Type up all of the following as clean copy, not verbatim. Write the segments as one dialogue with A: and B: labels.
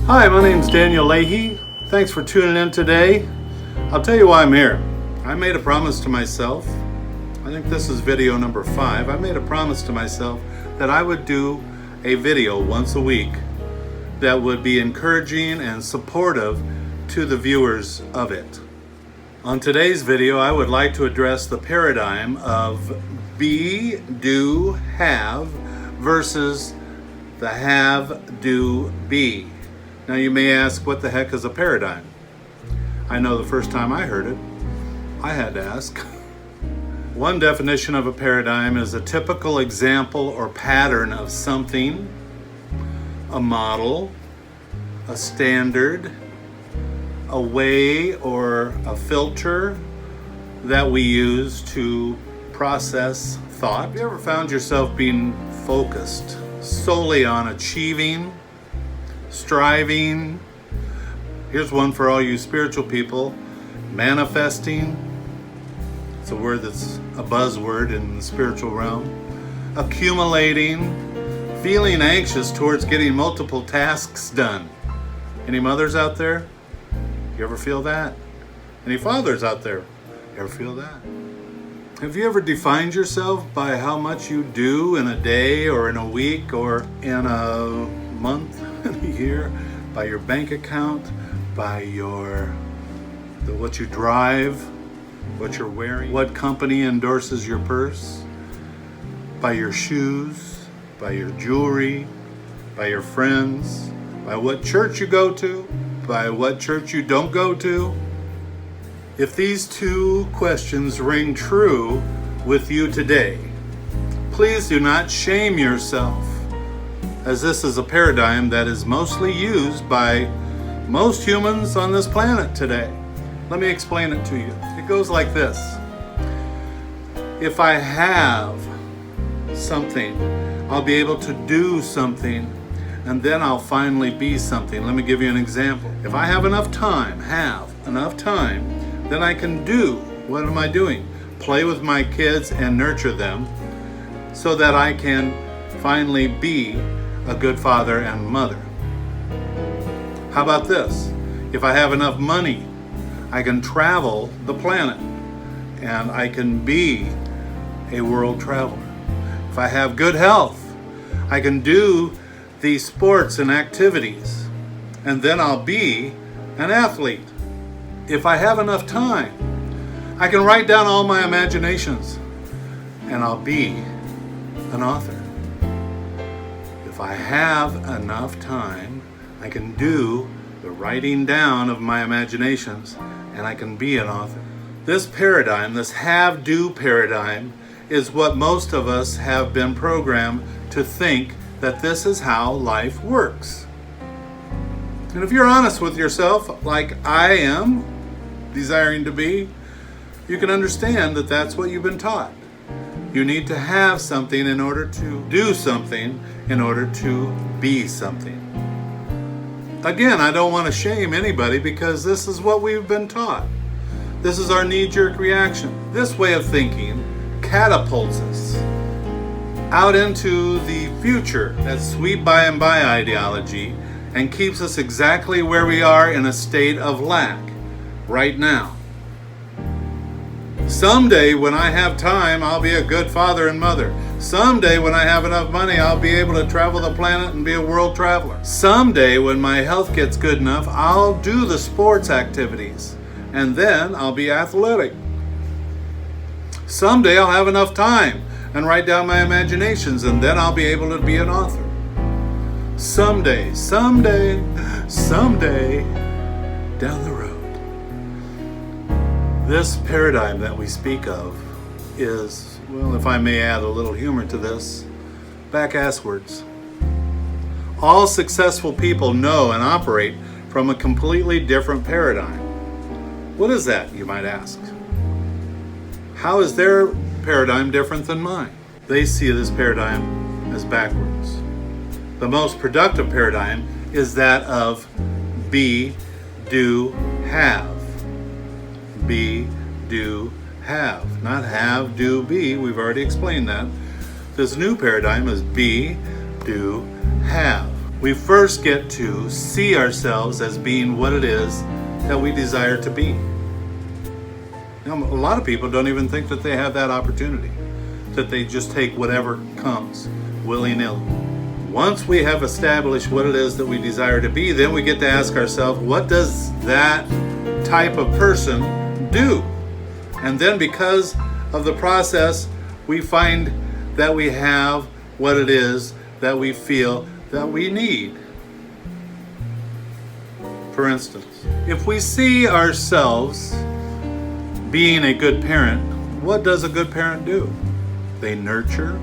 A: Hi, my name's Daniel Leahy. Thanks for tuning in today. I'll tell you why I'm here. I made a promise to myself. I think this is video number 5. I made a promise to myself that I would do a video once a week that would be encouraging and supportive to the viewers of it. On today's video, I would like to address the paradigm of be, do, have versus the have, do, be. Now you may ask, what the heck is a paradigm? I know the first time I heard it, I had to ask. One definition of a paradigm is a typical example or pattern of something, a model, a standard, a way or a filter that we use to process thought. Have you ever found yourself being focused solely on achieving, striving? Here's one for all you spiritual people: manifesting. It's a word that's a buzzword in the spiritual realm. Accumulating, feeling anxious towards getting multiple tasks done. Any mothers out there? You ever feel that? Any fathers out there? You ever feel that? Have you ever defined yourself by how much you do in a day or in a week or in a month, in a year? By your bank account, by what you drive, what you're wearing, what company endorses your purse, by your shoes, by your jewelry, by your friends, by what church you go to, by what church you don't go to? If these two questions ring true with you today, please do not shame yourself, as this is a paradigm that is mostly used by most humans on this planet today. Let me explain it to you. It goes like this. If I have something, I'll be able to do something, and then I'll finally be something. Let me give you an example. If I have enough time, then I can do, what am I doing? Play with my kids and nurture them so that I can finally be a good father and mother. How about this? If I have enough money, I can travel the planet and I can be a world traveler. If I have good health, I can do these sports and activities, and then I'll be an athlete. If I have enough time, I can write down all my imaginations and I'll be an author. If I have enough time, I can do the writing down of my imaginations and I can be an author. This paradigm, this have-do paradigm, is what most of us have been programmed to think that this is how life works. And if you're honest with yourself, like I am desiring to be, you can understand that that's what you've been taught. You need to have something in order to do something, in order to be something. Again, I don't want to shame anybody because this is what we've been taught. This is our knee-jerk reaction. This way of thinking catapults us out into the future, that sweet by and by ideology, and keeps us exactly where we are in a state of lack right now. Someday when I have time, I'll be a good father and mother. Someday when I have enough money, I'll be able to travel the planet and be a world traveler. Someday when my health gets good enough, I'll do the sports activities, and then I'll be athletic. Someday I'll have enough time and write down my imaginations, and then I'll be able to be an author. Someday down the road. This paradigm that we speak of is, well, if I may add a little humor to this, back-asswards. All successful people know and operate from a completely different paradigm. What is that, you might ask? How is their paradigm different than mine? They see this paradigm as backwards. The most productive paradigm is that of be, do, have. Be, do, have. Not have, do, be. We've already explained that. This new paradigm is be, do, have. We first get to see ourselves as being what it is that we desire to be. A lot of people don't even think that they have that opportunity, that they just take whatever comes willy-nilly. Once we have established what it is that we desire to be, then we get to ask ourselves, what does that type of person do? And then because of the process, we find that we have what it is that we feel that we need. For instance, if we see ourselves being a good parent, what does a good parent do? They nurture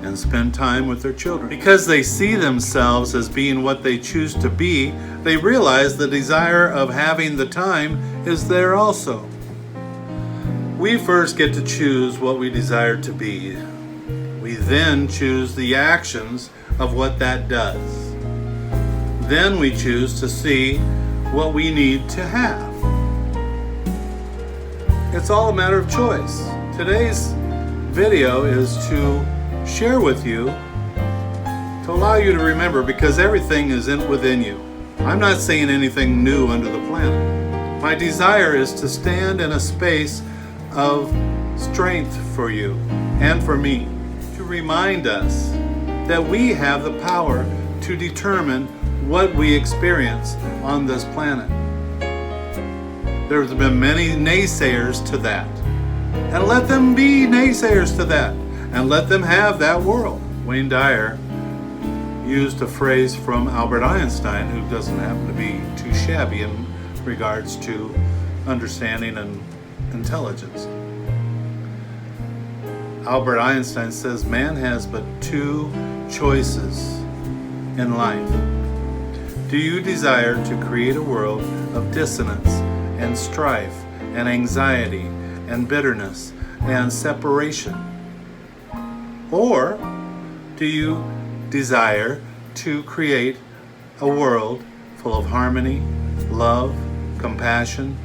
A: and spend time with their children. Because they see themselves as being what they choose to be, they realize the desire of having the time is there also. We first get to choose what we desire to be. We then choose the actions of what that does. Then we choose to see what we need to have. It's all a matter of choice. Today's video is to share with you, to allow you to remember, because everything is within you. I'm not saying anything new under the planet. My desire is to stand in a space of strength for you and for me, to remind us that we have the power to determine what we experience on this planet. There's been many naysayers to that, and let them be naysayers to that, and let them have that world. Wayne Dyer used a phrase from Albert Einstein, who doesn't happen to be too shabby in regards to understanding and intelligence. Albert Einstein says man has but two choices in life. Do you desire to create a world of dissonance and strife and anxiety and bitterness and separation? Or do you desire to create a world full of harmony, love, compassion,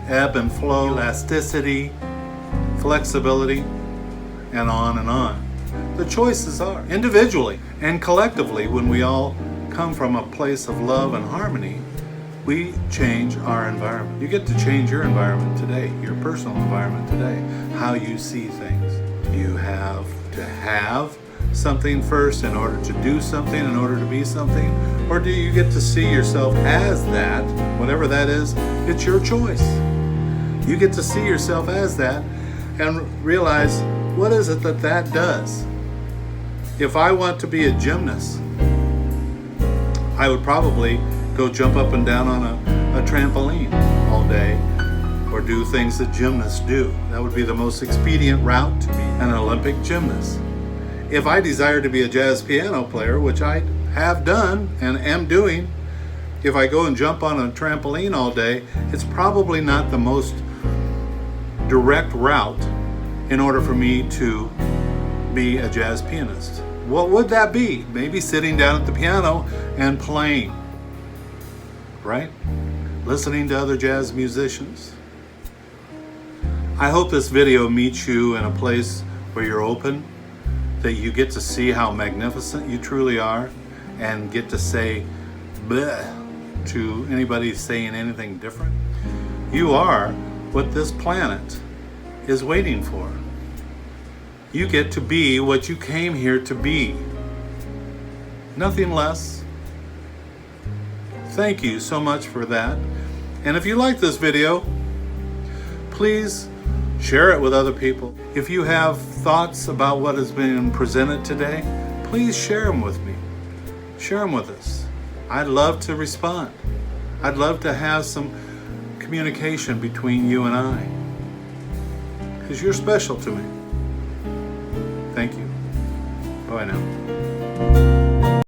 A: ebb and flow, elasticity, flexibility, and on and on? The choices are individually and collectively. When we all come from a place of love and harmony, we change our environment. You get to change your environment today, your personal environment today, how you see things. You have to have something first in order to do something, in order to be something, or do you get to see yourself as that? Whatever that is, it's your choice. You get to see yourself as that and realize, what is it that that does? If I want to be a gymnast, I would probably go jump up and down on a trampoline all day, or do things that gymnasts do. That would be the most expedient route to be an Olympic gymnast. If I desire to be a jazz piano player, which I have done and am doing, if I go and jump on a trampoline all day, it's probably not the most direct route in order for me to be a jazz pianist. What would that be? Maybe sitting down at the piano and playing, right? Listening to other jazz musicians. I hope this video meets you in a place where you're open, that you get to see how magnificent you truly are, and get to say bleh to anybody saying anything different. You are what this planet is waiting for. You get to be what you came here to be. Nothing less. Thank you so much for that. And if you like this video, please share it with other people. If you have thoughts about what has been presented today, please share them with me. Share them with us. I'd love to respond. I'd love to have some communication between you and I, because you're special to me. Thank you. Bye now.